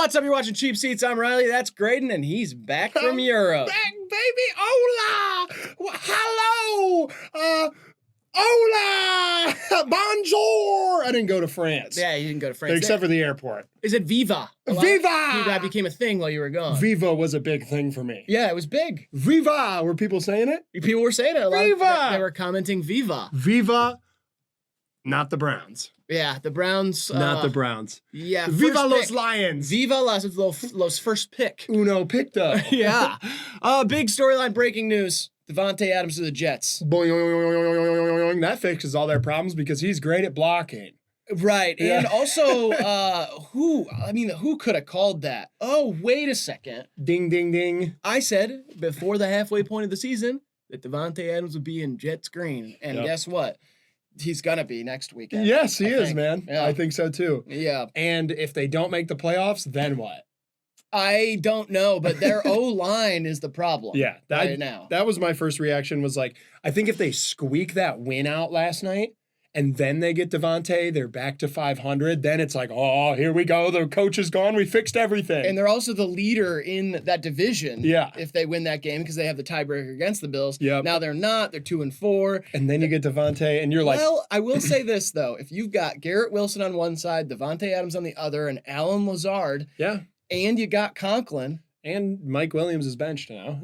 What's up? You're watching Cheap Seats. I'm Riley. That's Graydon, and he's back from Europe. Back, baby. Hola. Hello. Hola. Bonjour. I didn't go to France. Yeah, you didn't go to France. Except for the airport. Is it Viva? Viva! That became a thing while you were gone. Viva was a big thing for me. Yeah, it was big. Viva. Were people saying it? People were saying it. Viva! They were commenting Viva. Viva. Not the Browns. Yeah, the Browns. Not the Browns. Yeah. Viva los Lions. Viva los first pick. Uno picto. Yeah. Big storyline breaking news. Devontae Adams to the Jets. Boing. That fixes all their problems because he's great at blocking. Right. Yeah. And also, who could have called that? Oh, wait a second. Ding, ding, ding. I said before the halfway point of the season that Devontae Adams would be in Jets green. And guess what? He's going to be next weekend. Yes, he is, think. man. Yeah. I think so, too. Yeah. And if they don't make the playoffs, then what? I don't know, but their O-line is the problem. Yeah. Right now. That was my first reaction was like, I think if they squeak that win out last night, and then they get Devontae, they're back to 500. Then it's like, oh, here we go. The coach is gone. We fixed everything. And they're also the leader in that division. Yeah. If they win that game because they have the tiebreaker against the Bills. Yep. Now they're not. They're 2-4. And then you get Devontae, and you're like, well, I will say this though: if you've got Garrett Wilson on one side, Devontae Adams on the other, and Alan Lazard, yeah. and you got Conklin. And Mike Williams is benched now.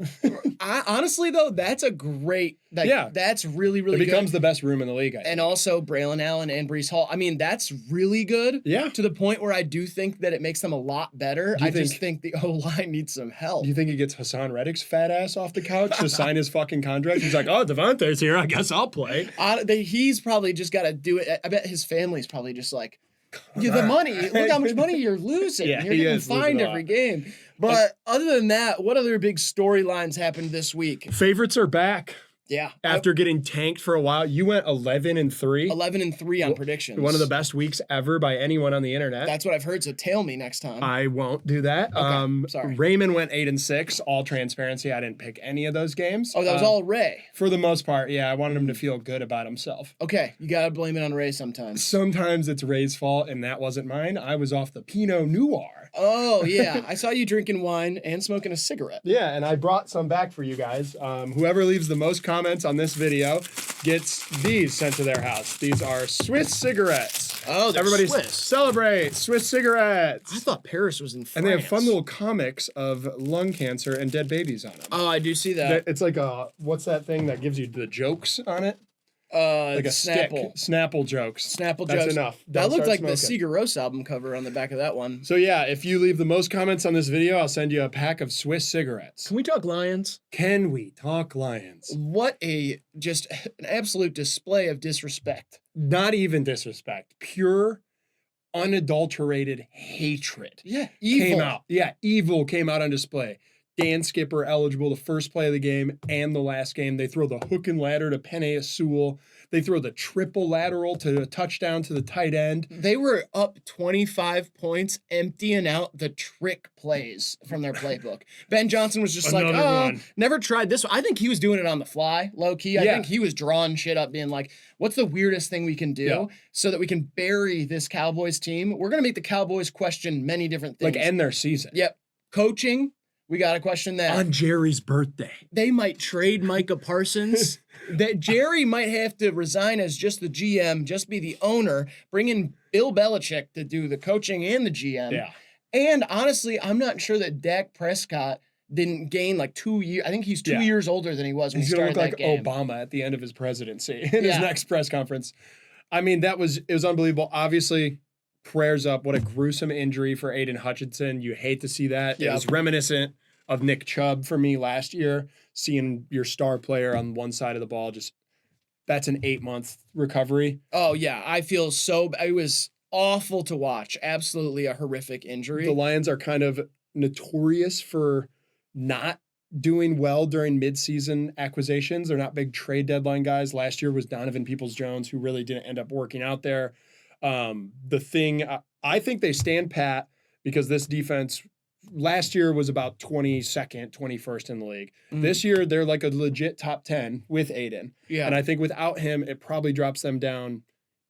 Honestly, though, that's a great. That's really, really good. It becomes the best room in the league. And also Braylon Allen and Breece Hall. I mean, that's really good. Yeah. To the point where I do think that it makes them a lot better. Just think the O-line needs some help. Do you think he gets Hassan Reddick's fat ass off the couch to sign his fucking contract? He's like, oh, Devontae's here. I guess I'll play. He's probably just got to do it. I bet his family's probably just like, the money. Look how much money you're losing. Yeah, you're getting fined every game. But other than that, what other big storylines happened this week? Favorites are back. Yeah. After getting tanked for a while, you went 11-3. 11-3 on predictions. One of the best weeks ever by anyone on the internet. That's what I've heard, so tail me next time. I won't do that. Okay, sorry. Raymond went 8-6. All transparency, I didn't pick any of those games. Oh, that was all Ray. For the most part, yeah. I wanted him to feel good about himself. Okay, you gotta blame it on Ray sometimes. Sometimes it's Ray's fault, and that wasn't mine. I was off the Pinot Noir. Oh, yeah. I saw you drinking wine and smoking a cigarette. Yeah, and I brought some back for you guys. Whoever leaves the most comments on this video gets these sent to their house. These are Swiss cigarettes. Oh, they're Everybody Swiss. Celebrate Swiss cigarettes. I thought Paris was in France. And they have fun little comics of lung cancer and dead babies on them. Oh, I do see that. It's like what's that thing that gives you the jokes on it? Like a Snapple. Snapple jokes. Snapple That's jokes. enough. That Don't looked start like the smoking. Sigur Rós album cover on the back of that one. So yeah, if you leave the most comments on this video, I'll send you a pack of Swiss cigarettes. Can we talk Lions? Can we talk Lions? What just an absolute display of disrespect. Not even disrespect. Pure, unadulterated hatred. Yeah, evil. Came out. Yeah, evil came out on display. Dan Skipper eligible the first play of the game and the last game. They throw the hook and ladder to Penei Sewell. They throw the triple lateral to a touchdown to the tight end. They were up 25 points, emptying out the trick plays from their playbook. Ben Johnson was just Another one. Never tried this one. I think he was doing it on the fly, low key. I think he was drawing shit up, being like, what's the weirdest thing we can do so that we can bury this Cowboys team? We're going to make the Cowboys question many different things. Like end their season. Yep. Coaching. We got to question that. On Jerry's birthday. They might trade Micah Parsons. That Jerry might have to resign as just the GM, just be the owner, bring in Bill Belichick to do the coaching and the GM. Yeah. And honestly, I'm not sure that Dak Prescott didn't gain like 2 years. I think he's 2 years older than he was when he started that game. He's going to look like Obama at the end of his presidency in his next press conference. I mean, it was unbelievable. Obviously, prayers up. What a gruesome injury for Aiden Hutchinson. You hate to see that. It was reminiscent of Nick Chubb for me last year, seeing your star player on one side of the ball. That's an 8-month recovery. Oh, yeah. I feel it was awful to watch. Absolutely a horrific injury. The Lions are kind of notorious for not doing well during midseason acquisitions. They're not big trade deadline guys. Last year was Donovan Peoples-Jones, who really didn't end up working out there. I think they stand pat because this defense last year was about 22nd, 21st in the league. This year, they're like a legit top 10 with Aiden. Yeah. And I think without him, it probably drops them down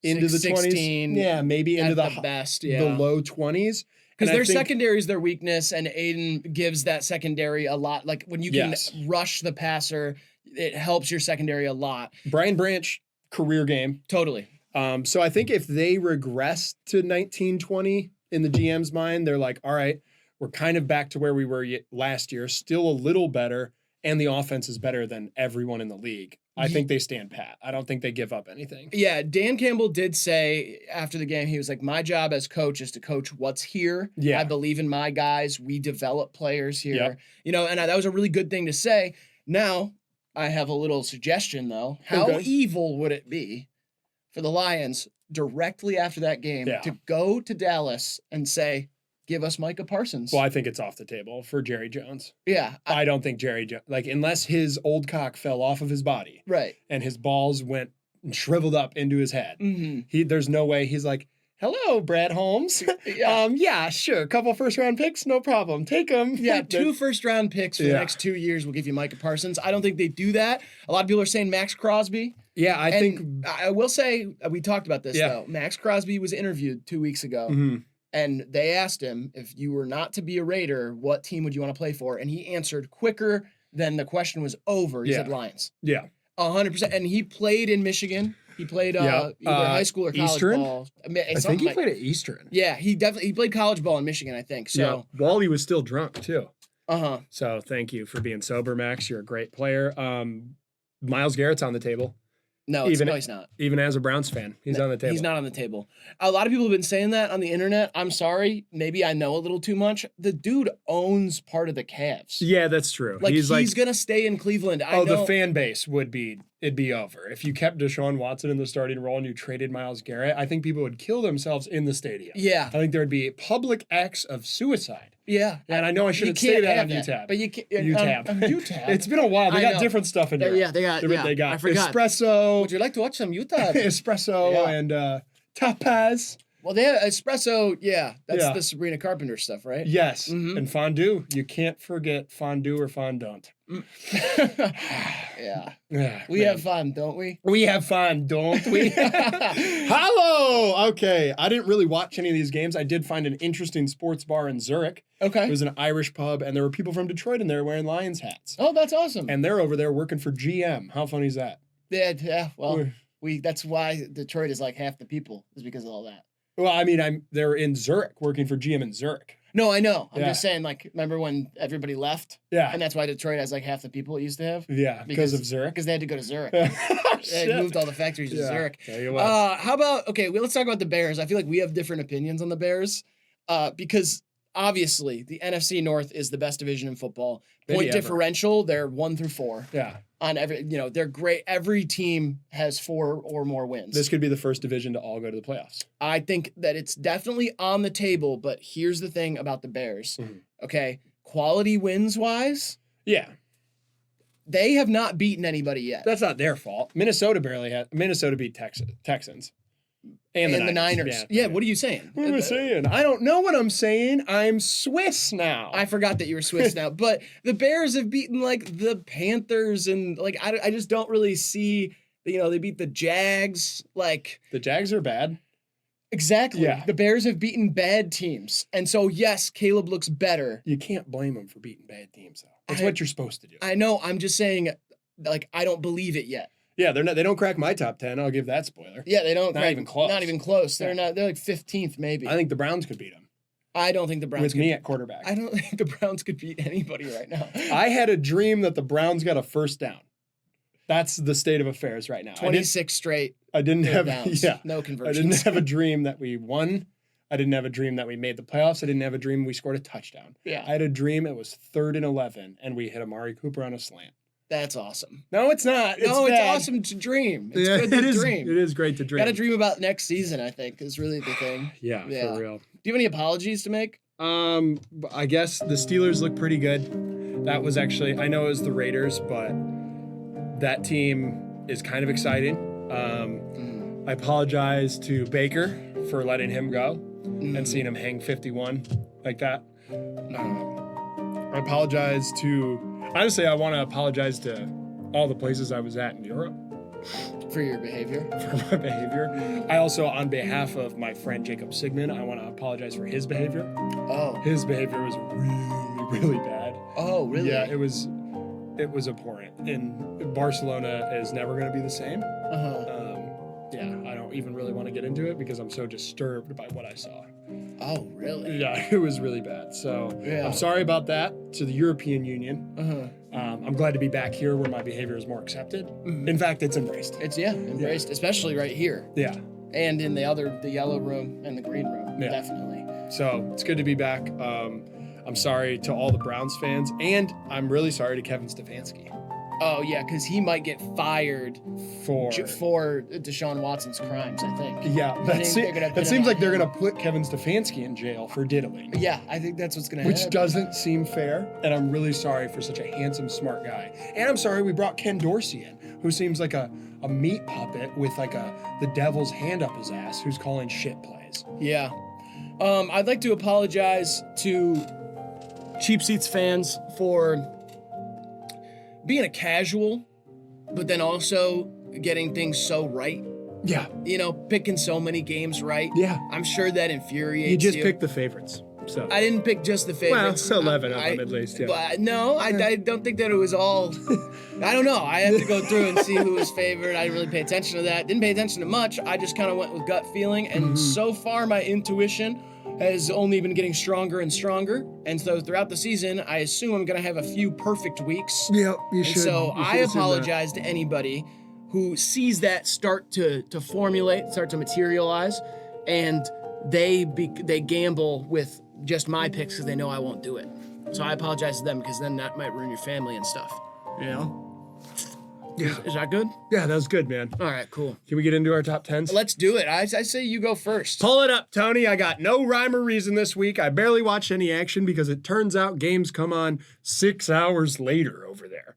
into the 20s. Yeah, maybe into the best, the low 20s. Because their secondary is their weakness, and Aiden gives that secondary a lot. Like when you can rush the passer, it helps your secondary a lot. Brian Branch, career game. Totally. So I think if they regress to 1920 in the GM's mind, they're like, all right, we're kind of back to where we were last year, still a little better, and the offense is better than everyone in the league. I think they stand pat. I don't think they give up anything. Yeah, Dan Campbell did say after the game, he was like, my job as coach is to coach what's here. Yeah. I believe in my guys. We develop players here. Yep. And that was a really good thing to say. Now, I have a little suggestion, though. How evil would it be for the Lions directly after that game to go to Dallas and say, give us Micah Parsons? Well, I think it's off the table for Jerry Jones. Yeah. I don't think Jerry Jones, unless his old cock fell off of his body. Right. And his balls went and shriveled up into his head. Mm-hmm. There's no way he's like, hello, Brad Holmes. Yeah, sure. Couple first-round picks, no problem. Take them. Yeah, 2 first-round picks for the next 2 years will give you Micah Parsons. I don't think they do that. A lot of people are saying Max Crosby. Yeah, I think... I will say, we talked about this, though. Max Crosby was interviewed 2 weeks ago, and they asked him, if you were not to be a Raider, what team would you want to play for? And he answered quicker than the question was over. He said Lions. Yeah. 100%. And he played in Michigan. He played either high school or college Eastern? ball. I think he played at Eastern. Yeah, he played college ball in Michigan, I think. So Wally was still drunk too. Uh-huh. So thank you for being sober, Max. You're a great player. Myles Garrett's on the table. No, he's not. Even as a Browns fan, he's on the table. He's not on the table. A lot of people have been saying that on the internet. I'm sorry. Maybe I know a little too much. The dude owns part of the Cavs. Yeah, that's true. He's going to stay in Cleveland. I know. The fan base it'd be over. If you kept Deshaun Watson in the starting role and you traded Myles Garrett, I think people would kill themselves in the stadium. Yeah. I think there would be public acts of suicide. Yeah. And I know I shouldn't say that on UTAB. But you can't. UTAB. It's been a while. They got different stuff in here. Yeah, they got. I forgot. Espresso. Would you like to watch some UTAB? Espresso and tapas. Well, they have espresso. Yeah, that's the Sabrina Carpenter stuff, right? Yes. Mm-hmm. And fondue. You can't forget fondue or fondant. Yeah. We have fun, don't we? We have fun, don't we? Hello. Okay. I didn't really watch any of these games. I did find an interesting sports bar in Zurich. Okay. It was an Irish pub, and there were people from Detroit in there wearing Lions hats. Oh, that's awesome. And they're over there working for GM. How funny is that? Yeah. Well, that's why Detroit is like half the people, is because of all that. Well, I mean, they're in Zurich, working for GM in Zurich. No, I know. I'm just saying, remember when everybody left? Yeah. And that's why Detroit has half the people it used to have? Yeah, because of Zurich? Because they had to go to Zurich. Oh, they moved all the factories to Zurich. Yeah, how about, let's talk about the Bears. I feel like we have different opinions on the Bears because obviously the NFC North is the best division in football. Point differential, they're 1 through 4. Yeah. On they're great. Every team has 4 or more wins. This could be the first division to all go to the playoffs. I think that it's definitely on the table, but here's the thing about the Bears. Mm-hmm. Okay, quality wins wise, they have not beaten anybody yet. That's not their fault. Minnesota beat Texans. And the Niners. Yeah, what are you saying? What am I saying? I don't know what I'm saying. I'm Swiss now. I forgot that you were Swiss now. But the Bears have beaten the Panthers and I just don't really see. They beat the Jags. The Jags are bad. Exactly. Yeah. The Bears have beaten bad teams, and so yes, Caleb looks better. You can't blame him for beating bad teams, though. That's what you're supposed to do. I know. I'm just saying, I don't believe it yet. Yeah, they don't crack my top 10. I'll give that spoiler. Yeah, they don't. Not even close. Not even close. They're not. They're 15th, maybe. I think the Browns could beat them. I don't think the Browns with me at quarterback. I don't think the Browns could beat anybody right now. I had a dream that the Browns got a first down. That's the state of affairs right now. 26 straight. I didn't have downs, no conversions. I didn't have a dream that we won. I didn't have a dream that we made the playoffs. I didn't have a dream we scored a touchdown. Yeah. I had a dream it was 3rd and 11 and we hit Amari Cooper on a slant. That's awesome. No, it's not. It's awesome to dream. It's good to dream. It is great to dream. Got to dream about next season, I think, is really the thing. Yeah, for real. Do you have any apologies to make? I guess the Steelers look pretty good. That was actually, I know it was the Raiders, but that team is kind of exciting. I apologize to Baker for letting him go and seeing him hang 51 like that. I apologize to... Honestly, I want to apologize to all the places I was at in Europe. For your behavior. For my behavior. I also, on behalf of my friend Jacob Sigmund, I want to apologize for his behavior. Oh. His behavior was really, really bad. Oh, really? Yeah, it was abhorrent. And Barcelona is never going to be the same. Yeah, I don't even really want to get into it because I'm so disturbed by what I saw. Oh, really? Yeah, it was really bad. So I'm sorry about that to the European Union. I'm glad to be back here where my behavior is more accepted. In fact, it's embraced. It's embraced, especially right here. Yeah. And in the yellow room and the green room, definitely. So it's good to be back. I'm sorry to all the Browns fans, and I'm really sorry to Kevin Stefanski. Oh, yeah, because he might get fired for Deshaun Watson's crimes, I think. Yeah, that seems like they're going to put Kevin Stefanski in jail for diddling. Yeah, I think that's what's going to happen. Which doesn't seem fair, and I'm really sorry for such a handsome, smart guy. And I'm sorry we brought Ken Dorsey in, who seems like a meat puppet with like the devil's hand up his ass, who's calling shit plays. Yeah. I'd like to apologize to Cheap Seats fans for being a casual, but then also getting things so right. Yeah. You know, picking so many games right. Yeah. I'm sure that infuriates you. You just picked the favorites. So I didn't pick just the favorites. Well, 11 of them at least, yeah. But no, I don't think that it was all... I don't know. I have to go through and see who was favored. I didn't really pay attention to that. Didn't pay attention to much. I just kind of went with gut feeling. And so far, my intuition has only been getting stronger and stronger. And so throughout the season, I assume I'm going to have a few perfect weeks. Yeah, you should. So I apologize to anybody who sees that start to formulate, start to materialize, and they gamble with just my picks because they know I won't do it. So I apologize to them because then that might ruin your family and stuff. You know? Yeah. Is that good? Yeah, that was good, man. All right, cool. Can we get into our top 10s? Let's do it. I say you go first. Pull it up, Tony. I got no rhyme or reason this week. I barely watched any action because it turns out games come on 6 hours later over there.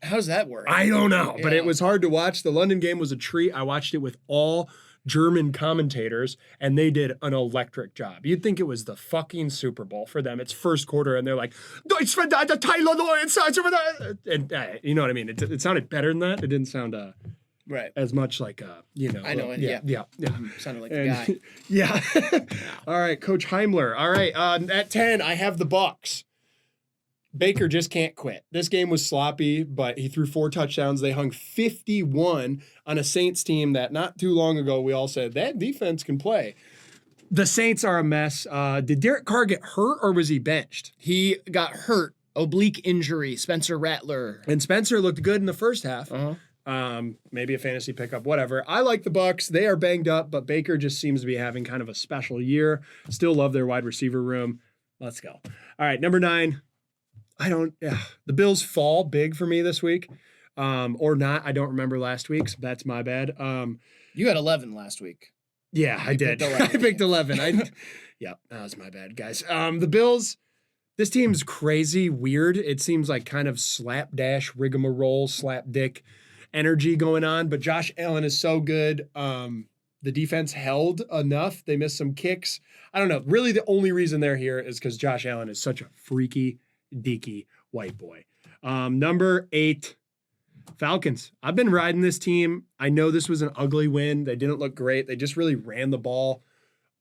How does that work? I don't know, but it was hard to watch. The London game was a treat. I watched it with all German commentators, and they did an electric job. You'd think it was the fucking Super Bowl for them. It's first quarter, and they're like, and you know what I mean? It sounded better than that. It didn't sound right as much like I know it. Yeah. Sounded like the guy. Yeah. All right, Coach Heimler. All right, at 10, I have the Bucs. Baker just can't quit. This game was sloppy, but he threw 4 touchdowns. They hung 51 on a Saints team that not too long ago we all said that defense can play. The Saints are a mess. Did Derek Carr get hurt or was he benched? He got hurt. Oblique injury. Spencer Rattler. And Spencer looked good in the first half. Maybe a fantasy pickup, whatever. I like the Bucs. They are banged up, but Baker just seems to be having kind of a special year. Still love their wide receiver room. Let's go. All right, number 9. The Bills fall big for me this week. Or not. I don't remember last week, so that's my bad. You had 11 last week. Yeah, I did. I picked 11. Yeah, that was my bad, guys. The Bills, this team's crazy, weird. It seems like kind of slapdash, rigmarole, slapdick energy going on, but Josh Allen is so good. The defense held enough. They missed some kicks. I don't know. Really, the only reason they're here is because Josh Allen is such a freaky, deaky white boy. Number 8, Falcons. I've been riding this team. I know this was an ugly win. They didn't look great. They just really ran the ball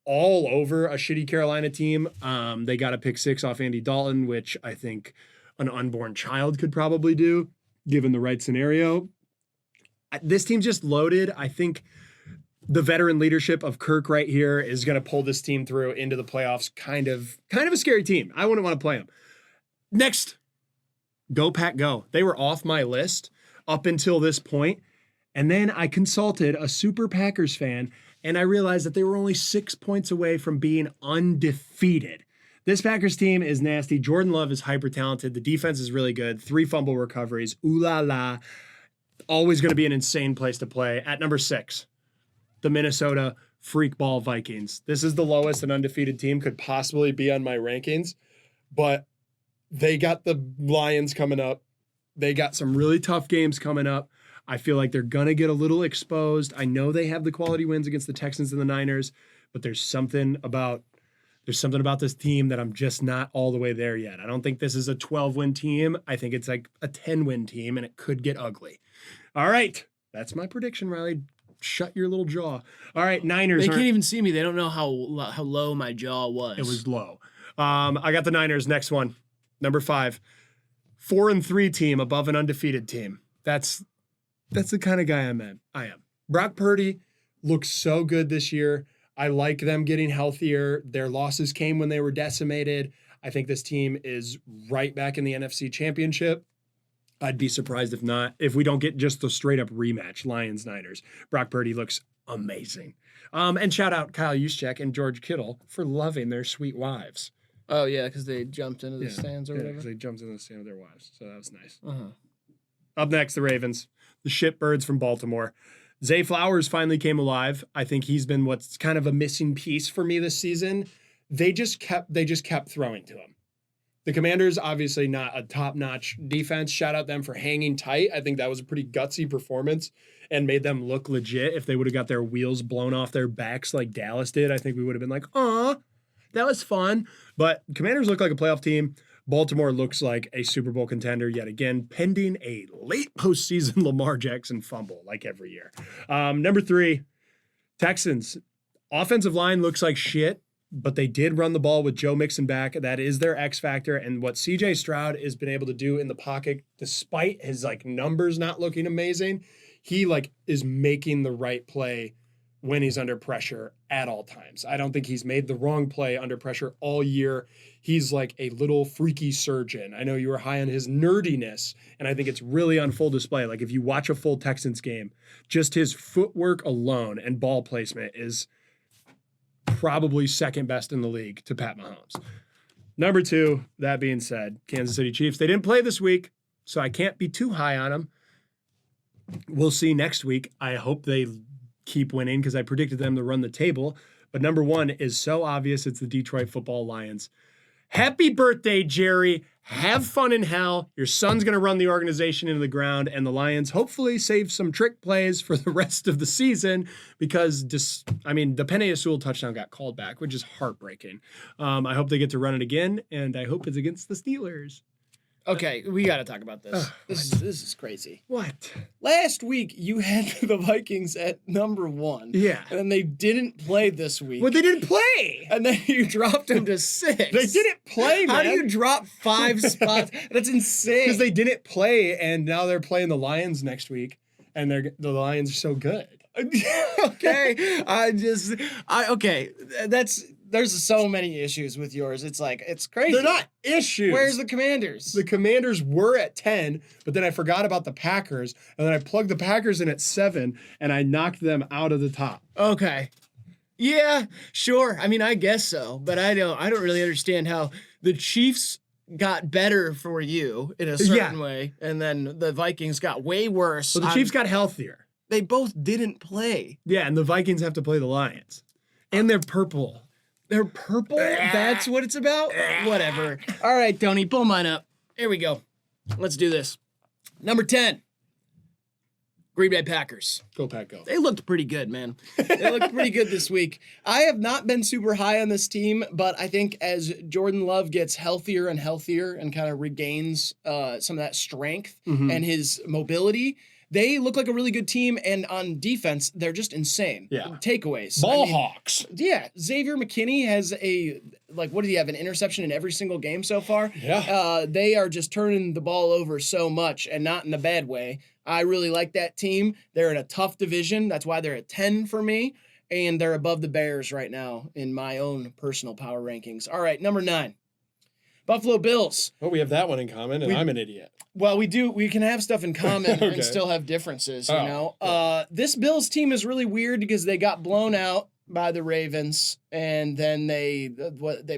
all over a shitty Carolina team. They got a pick 6 off Andy Dalton, which I think an unborn child could probably do, given the right scenario. This team's just loaded. I think the veteran leadership of Kirk right here is going to pull this team through into the playoffs. Kind of a scary team. I wouldn't want to play them. Next, go Pack Go. They were off my list up until this point, and then I consulted a super Packers fan, and I realized that they were only 6 points away from being undefeated. This Packers team is nasty. Jordan Love is hyper talented. The defense is really good. 3 fumble recoveries. Ooh la la. Always going to be an insane place to play. At number 6, the Minnesota Freakball Vikings. This is the lowest an undefeated team could possibly be on my rankings, but they got the Lions coming up. They got some really tough games coming up. I feel like they're going to get a little exposed. I know they have the quality wins against the Texans and the Niners, but there's something about this team that I'm just not all the way there yet. I don't think this is a 12-win team. I think it's like a 10-win team, and it could get ugly. All right, That's my prediction, Riley. Shut your little jaw. All right, Niners. They can't even see me. They don't know how low my jaw was. It was low. I got the Niners. Next one, number 5, 4-3 team above an undefeated team. That's the kind of guy I am. Brock Purdy looks so good this year. I like them getting healthier. Their losses came when they were decimated. I think this team is right back in the NFC Championship. I'd be surprised if not, if we don't get just the straight up rematch, Lions-Niners. Brock Purdy looks amazing. And shout out Kyle Juszczyk and George Kittle for loving their sweet wives. Oh, yeah, because they jumped into the stands or whatever. Because they jumped into the stand with their wives. So that was nice. Up next, the Ravens, the shitbirds from Baltimore. Zay Flowers finally came alive. I think he's been what's kind of a missing piece for me this season. They just kept throwing to him. The Commanders, obviously not a top-notch defense. Shout out them for hanging tight. I think that was a pretty gutsy performance and made them look legit. If they would have got their wheels blown off their backs like Dallas did, I think we would have been like, aw, that was fun. But Commanders look like a playoff team. Baltimore looks like a Super Bowl contender yet again, pending a late postseason Lamar Jackson fumble like every year. Number 3, Texans. Offensive line looks like shit, but they did run the ball with Joe Mixon back. That is their X factor. And what CJ Stroud has been able to do in the pocket, despite his numbers not looking amazing, he is making the right play when he's under pressure at all times. I don't think he's made the wrong play under pressure all year. He's like a little freaky surgeon. I know you were high on his nerdiness, and I think it's really on full display. If you watch a full Texans game, just his footwork alone and ball placement is probably second best in the league to Pat Mahomes. Number 2, that being said, Kansas City Chiefs. They didn't play this week, so I can't be too high on them. We'll see next week. I hope they keep winning because I predicted them to run the table. But number 1 is so obvious. It's the Detroit Football Lions. Happy birthday, Jerry. Have fun in hell. Your son's going to run the organization into the ground, and the Lions hopefully save some trick plays for the rest of the season because, the Penei Sewell touchdown got called back, which is heartbreaking. I hope they get to run it again, and I hope it's against the Steelers. Okay, we got to talk about this. This is crazy. What? Last week, you had the Vikings at number 1. Yeah. And then they didn't play this week. Well, they didn't play. And then you dropped them to 6. They didn't play, man. How do you drop 5 spots? That's insane. Because they didn't play, and now they're playing the Lions next week, and the Lions are so good. Okay. There's so many issues with yours. It's crazy. They're not issues. Where's the Commanders? The Commanders were at 10, but then I forgot about the Packers, and then I plugged the Packers in at 7, and I knocked them out of the top. Okay. Yeah, sure. I guess so, but I don't really understand how the Chiefs got better for you in a certain way, and then the Vikings got way worse. Well, the Chiefs got healthier. They both didn't play. Yeah, and the Vikings have to play the Lions. And they're purple. They're purple? That's what it's about? Whatever. All right, Tony, pull mine up. Here we go. Let's do this. Number 10. Green Bay Packers. Go Pack, go. They looked pretty good, man. They looked pretty good this week. I have not been super high on this team, but I think as Jordan Love gets healthier and healthier and kind of regains some of that strength and his mobility, they look like a really good team, and on defense, they're just insane. Yeah. Takeaways. Ball hawks. Yeah. Xavier McKinney has what did he have, an interception in every single game so far? Yeah. They are just turning the ball over so much, and not in a bad way. I really like that team. They're in a tough division. That's why they're at 10 for me, and they're above the Bears right now in my own personal power rankings. All right, number 9. Buffalo Bills. Well, we have that one in common, and I'm an idiot. Well, we do. We can have stuff in common and still have differences, you know? This Bills team is really weird because they got blown out by the Ravens, and then they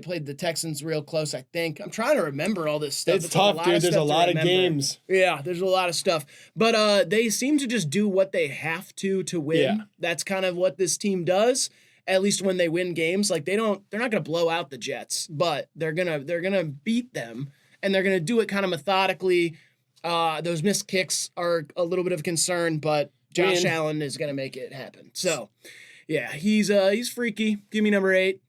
played the Texans real close, I think. I'm trying to remember all this stuff. It's tough, dude. There's a lot of games. Yeah, there's a lot of stuff. But they seem to just do what they have to win. Yeah. That's kind of what this team does. At least when they win games, they're not gonna blow out the Jets, but they're gonna beat them, and they're gonna do it kind of methodically. Those missed kicks are a little bit of a concern, but Josh Allen is gonna make it happen. So, yeah, he's freaky. Give me number 8.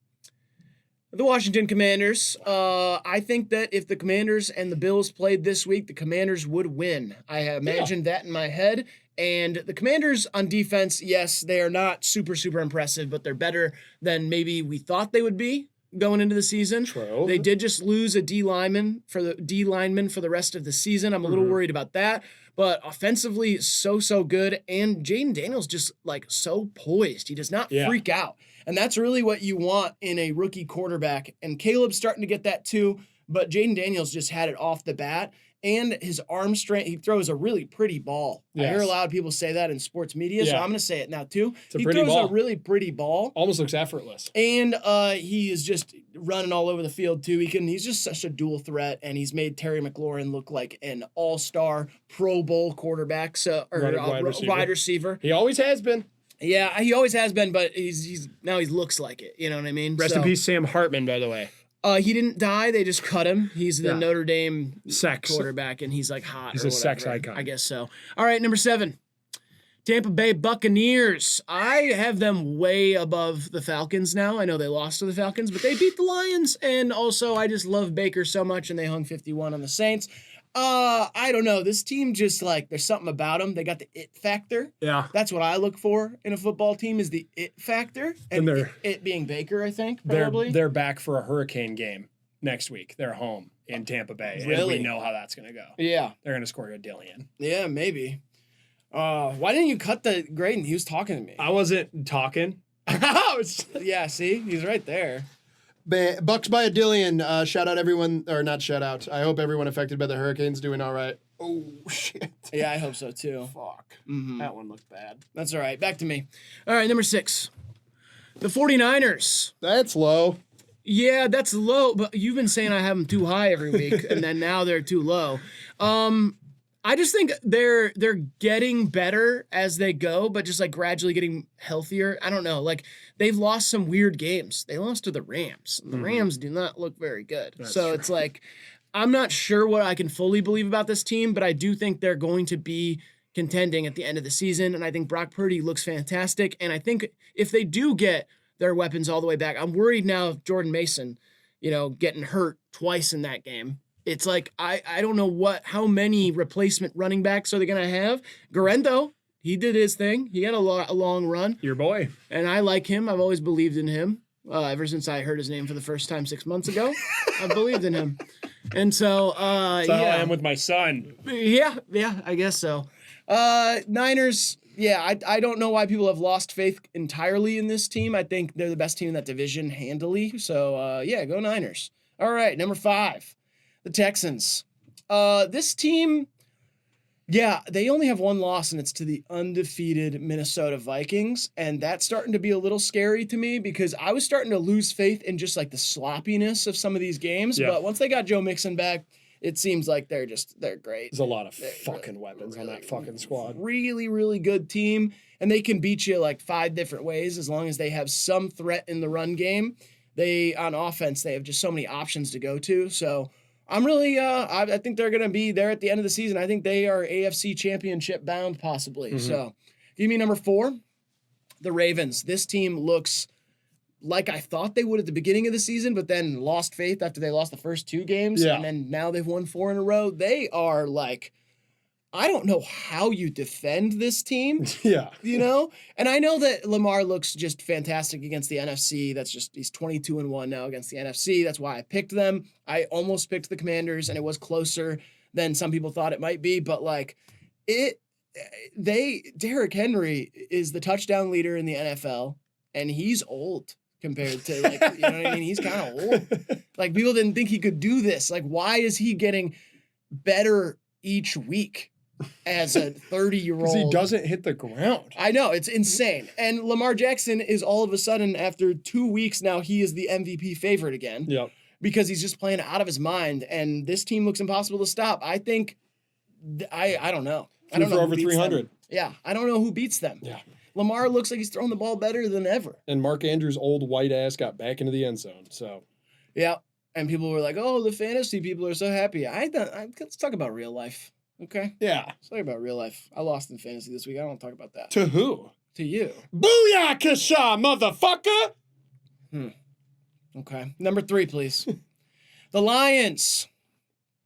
The Washington Commanders. I think that if the Commanders and the Bills played this week, the Commanders would win. I imagined that in my head. And the Commanders on defense, yes, they are not super, super impressive, but they're better than maybe we thought they would be going into the season. True. They did just lose a D lineman for the rest of the season. I'm a little worried about that. But offensively, so good. And Jaden Daniels just like so poised. He does not freak out. And that's really what you want in a rookie quarterback. And Caleb's starting to get that too. But Jaden Daniels just had it off the bat. And his arm strength, he throws a really pretty ball. Yes. I hear a lot of people say that in sports media, so I'm going to say it now too. He throws a really pretty ball. Almost looks effortless. And he is just running all over the field too. He's just such a dual threat, and he's made Terry McLaurin look like an all-star Pro Bowl quarterback, wide receiver. He always has been. Yeah, he always has been, but he's now he looks like it. You know what I mean? Rest in peace, Sam Hartman, by the way. He didn't die. They just cut him. He's the Notre Dame sex quarterback, and he's like hot. He's a sex icon. I guess so. All right, number 7. Tampa Bay Buccaneers. I have them way above the Falcons now. I know they lost to the Falcons, but they beat the Lions. And also, I just love Baker so much, and they hung 51 on the Saints. I don't know. This team just like, there's something about them. They got the it factor. Yeah. That's what I look for in a football team is the it factor. And it being Baker, I think, probably. They're back for a hurricane game next week. They're home in Tampa Bay. Really? And we know how that's going to go. Yeah. They're going to score a dillion. Yeah, maybe. Why didn't you cut the Graydon? He was talking to me. I wasn't talking. Yeah, see? He's right there. Bucks by a dillion. Shout out everyone, or not shout out. I hope everyone affected by the hurricane's doing all right. Oh, shit. Yeah, I hope so too. Fuck. Mm-hmm. That one looked bad. That's all right. Back to me. All right, number 6. The 49ers. That's low. Yeah, that's low, but you've been saying I have them too high every week, and then now they're too low. I just think they're getting better as they go, but just like gradually getting healthier. I don't know. Like they've lost some weird games. They lost to the Rams. The Rams do not look very good. That's true. It's like I'm not sure what I can fully believe about this team, but I do think they're going to be contending at the end of the season. And I think Brock Purdy looks fantastic. And I think if they do get their weapons all the way back, I'm worried now of Jordan Mason, getting hurt twice in that game. It's like, I don't know how many replacement running backs are they going to have? Garendo, he did his thing. He had a long run. Your boy. And I like him. I've always believed in him. Ever since I heard his name for the first time 6 months ago, I've believed in him. And so, That's how I am with my son. Yeah, I guess so. Niners, I don't know why people have lost faith entirely in this team. I think they're the best team in that division handily. So, go Niners. All right, number 5. The Texans. This team, they only have one loss, and it's to the undefeated Minnesota Vikings. And that's starting to be a little scary to me because I was starting to lose faith in just like the sloppiness of some of these games. Yeah. But once they got Joe Mixon back, it seems like they're great. There's a lot of fucking weapons on that fucking squad. Really, really good team. And they can beat you like 5 different ways as long as they have some threat in the run game. On offense, they have just so many options to go to. So I'm really, I think they're going to be there at the end of the season. I think they are AFC championship bound possibly. Mm-hmm. So give me number 4, the Ravens. This team looks like I thought they would at the beginning of the season, but then lost faith after they lost the first 2 games. Yeah. And then now they've won 4 in a row. They are like, I don't know how you defend this team. Yeah. And I know that Lamar looks just fantastic against the NFC. He's 22-1 now against the NFC. That's why I picked them. I almost picked the Commanders, and it was closer than some people thought it might be. But Derrick Henry is the touchdown leader in the NFL, and he's old compared to you know what I mean? He's kind of old. Like people didn't think he could do this. Like, why is he getting better each week? As a 30-year-old. Because he doesn't hit the ground. I know, it's insane. And Lamar Jackson is all of a sudden, after 2 weeks now, he is the MVP favorite again. Yep. Because he's just playing out of his mind. And this team looks impossible to stop. I think, I don't know. I don't know. For over 300. Them. Yeah, I don't know who beats them. Yeah. Lamar looks like he's throwing the ball better than ever. And Mark Andrews' old white ass got back into the end zone, so. Yeah, and people were like, oh, the fantasy people are so happy. Let's talk about real life. Okay. Yeah. Let's talk about real life. I lost in fantasy this week. I don't want to talk about that. To who? To you. Booyakasha, motherfucker! Okay. Number 3, please. The Lions.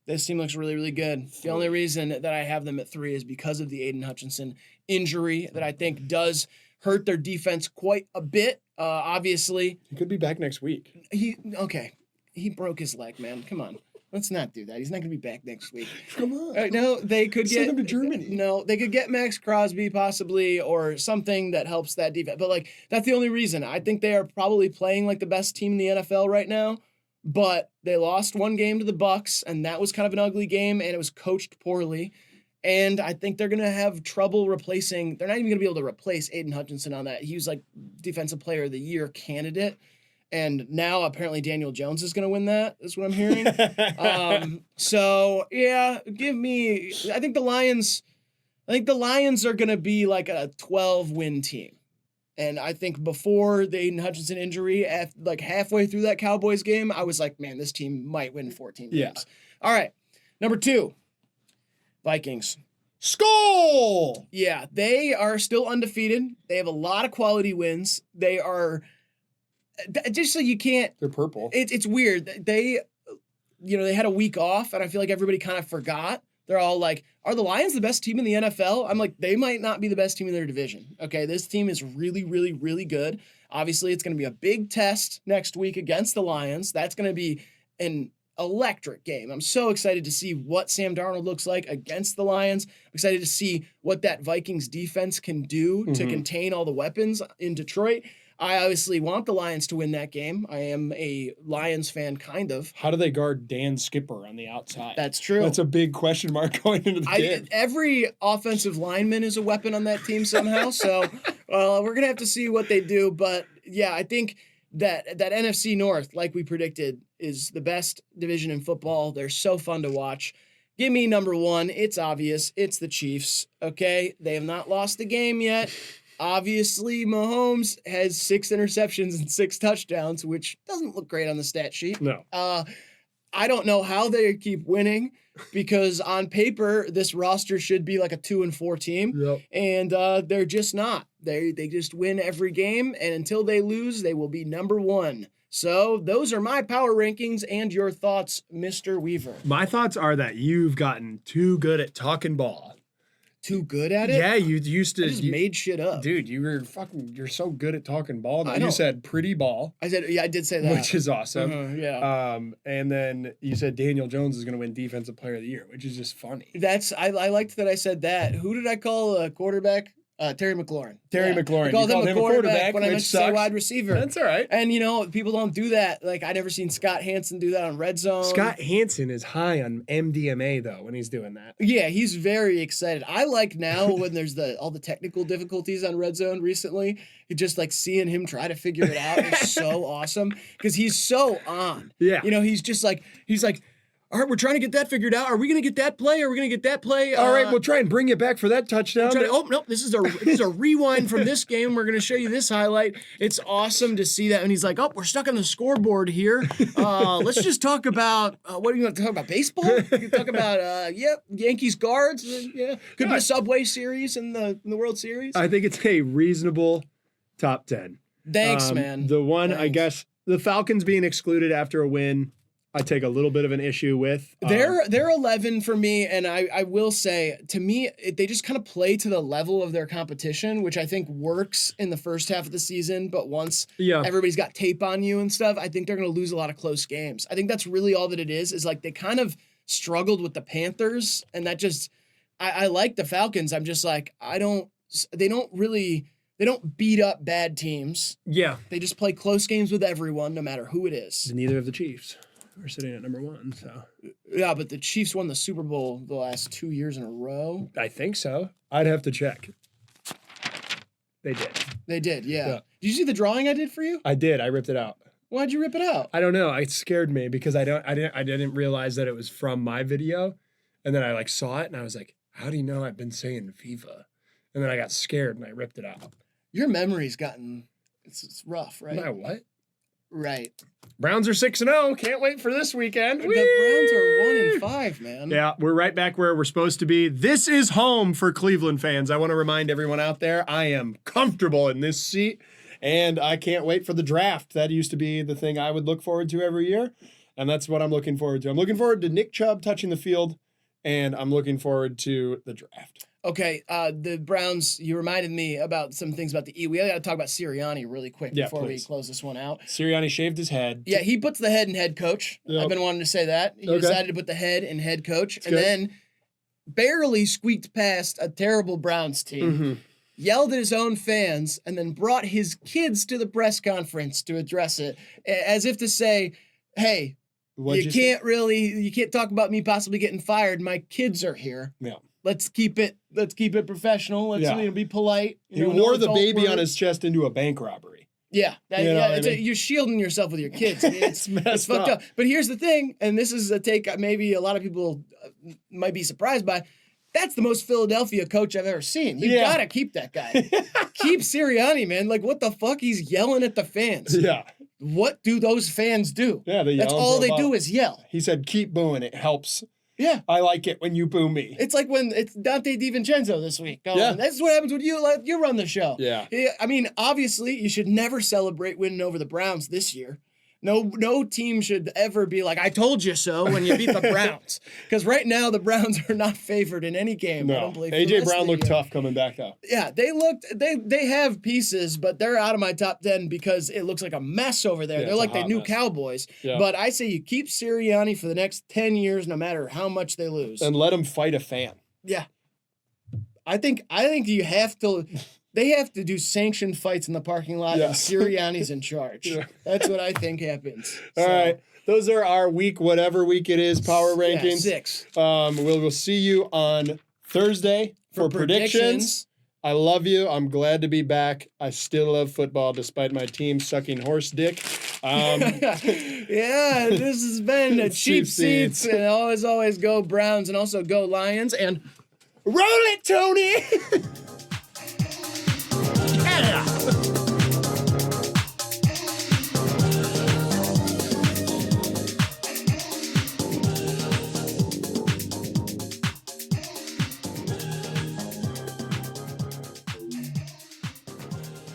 This team looks really, really good. The only reason that I have them at 3 is because of the Aiden Hutchinson injury that I think does hurt their defense quite a bit. Obviously. He could be back next week. He broke his leg, man. Come on. Let's not do that. He's not going to be back next week. Come on. No, they could Send get him to Germany. No, they could get Max Crosby possibly or something that helps that defense. But like that's the only reason. I think they are probably playing like the best team in the NFL right now. But they lost one game to the Bucs, and that was kind of an ugly game, and it was coached poorly. And I think they're going to have trouble replacing. They're not even going to be able to replace Aiden Hutchinson on that. He was like Defensive Player of the Year candidate. And now apparently Daniel Jones is going to win that, is what I'm hearing. So yeah, I think the Lions are going to be like a 12-win team. And I think before the Aiden Hutchinson injury, like halfway through that Cowboys game, I was like, man, this team might win 14 games. Yeah. All right. Number 2, Vikings. Skull! Yeah, they are still undefeated. They have a lot of quality wins. They are... Just so you can't. They're purple. It's weird. They had a week off, and I feel like everybody kind of forgot. They're all like, "Are the Lions the best team in the NFL?" I'm like, they might not be the best team in their division. Okay, this team is really, really, really good. Obviously, it's going to be a big test next week against the Lions. That's going to be an electric game. I'm so excited to see what Sam Darnold looks like against the Lions. I'm excited to see what that Vikings defense can do to contain all the weapons in Detroit. I obviously want the Lions to win that game. I am a Lions fan, kind of. How do they guard Dan Skipper on the outside? That's true. That's a big question mark going into the game. Every offensive lineman is a weapon on that team somehow. So we're going to have to see what they do. But, yeah, I think that NFC North, like we predicted, is the best division in football. They're so fun to watch. Give me number 1. It's obvious. It's the Chiefs, okay? They have not lost the game yet. Obviously, Mahomes has 6 interceptions and 6 touchdowns, which doesn't look great on the stat sheet. No. I don't know how they keep winning because on paper, this roster should be like a 2-4 team. Yep. And they're just not. They just win every game, and until they lose, they will be number 1. So those are my power rankings and your thoughts, Mr. Weaver. My thoughts are that you've gotten too good at talking ball. Too good at it? Yeah, you used to. I just made shit up. Dude, you're so good at talking ball. Now I know. you said pretty ball. I did say that. Which is awesome. Yeah. And then you said Daniel Jones is going to win Defensive Player of the Year, which is just funny. I liked that I said that. Who did I call a quarterback? Terry McLaurin. McLaurin. I called him a quarterback when I meant to say wide receiver. That's all right. And, people don't do that. Like, I never seen Scott Hansen do that on Red Zone. Scott Hansen is high on MDMA, though, when he's doing that. Yeah, he's very excited. I like now when there's all the technical difficulties on Red Zone recently, just like seeing him try to figure it out is so awesome because he's so on. Yeah. He's like, all right, we're trying to get that figured out. Are we going to get that play? Are we going to get that play? All right, we'll try and bring it back for that touchdown. No, this is a rewind from this game. We're going to show you this highlight. It's awesome to see that. And he's like, oh, we're stuck on the scoreboard here. Let's just talk about, what are you going to talk about, baseball? You can talk about, Yankees guards. Yeah, could be a Subway series in the World Series. I think it's a reasonable top 10. Thanks, man. The one, I guess, the Falcons being excluded after a win, I take a little bit of an issue with. They're 11 for me, and I will say, to me, they just kind of play to the level of their competition, which I think works in the first half of the season, but once everybody's got tape on you and stuff, I think they're going to lose a lot of close games. I think that's really all that it is like they kind of struggled with the Panthers, and that just, I like the Falcons. I'm just like, they don't beat up bad teams. Yeah. They just play close games with everyone, no matter who it is. Neither of the Chiefs. We're sitting at number 1, so. Yeah, but the Chiefs won the Super Bowl the last 2 years in a row. I think so. I'd have to check. They did. They did, yeah. Did you see the drawing I did for you? I did. I ripped it out. Why'd you rip it out? I don't know. It scared me because I didn't realize that it was from my video, and then I saw it and I was like, how do you know I've been saying FIFA? And then I got scared and I ripped it out. Your memory's gotten it's rough, right? My what? Right. Browns are 6-0. Can't wait for this weekend. The Browns are 1-5, man. Yeah, we're right back where we're supposed to be. This is home for Cleveland fans. I want to remind everyone out there, I am comfortable in this seat. And I can't wait for the draft. That used to be the thing I would look forward to every year. And that's what I'm looking forward to. I'm looking forward to Nick Chubb touching the field, and I'm looking forward to the draft. Okay, the Browns, you reminded me about some things about the E. We got to talk about Sirianni really quick before we close this one out. Sirianni shaved his head. Yeah, he puts the head in head coach. Yep. I've been wanting to say that. He decided to put the head in head coach. That's and good. Then barely squeaked past a terrible Browns team, yelled at his own fans, and then brought his kids to the press conference to address it, as if to say, hey, you can't talk about me possibly getting fired. My kids are here. Yeah. Let's keep it professional. Let's be polite. He wore the baby on his chest into a bank robbery. Yeah, you're shielding yourself with your kids. I mean, it's fucked up. But here's the thing, and this is a take maybe a lot of people might be surprised by. That's the most Philadelphia coach I've ever seen. You gotta keep that guy. Keep Sirianni, man. Like, what the fuck? He's yelling at the fans. Yeah. What do those fans do? Yeah, that's all they do is yell. He said, "Keep booing. It helps." Yeah. I like it when you boo me. It's like when it's Dante DiVincenzo this week. That's what happens when you run the show. Yeah. I mean, obviously, you should never celebrate winning over the Browns this year. No team should ever be like, I told you so when you beat the Browns. Because right now, the Browns are not favored in any game. No. I don't believe A.J. Brown looked tough coming back, though. Yeah, they have pieces, but they're out of my top 10 because it looks like a mess over there. They're like the new Cowboys. Yeah. But I say you keep Sirianni for the next 10 years, no matter how much they lose. And let him fight a fan. Yeah. I think you have to... They have to do sanctioned fights in the parking lot, and Sirianni's in charge. Yeah. That's what I think happens. All right. Those are our week, whatever week it is, power rankings. 6. We'll see you on Thursday for predictions. I love you. I'm glad to be back. I still love football, despite my team sucking horse dick. Yeah, this has been a cheap seats. And always go Browns, and also go Lions. And roll it, Tony!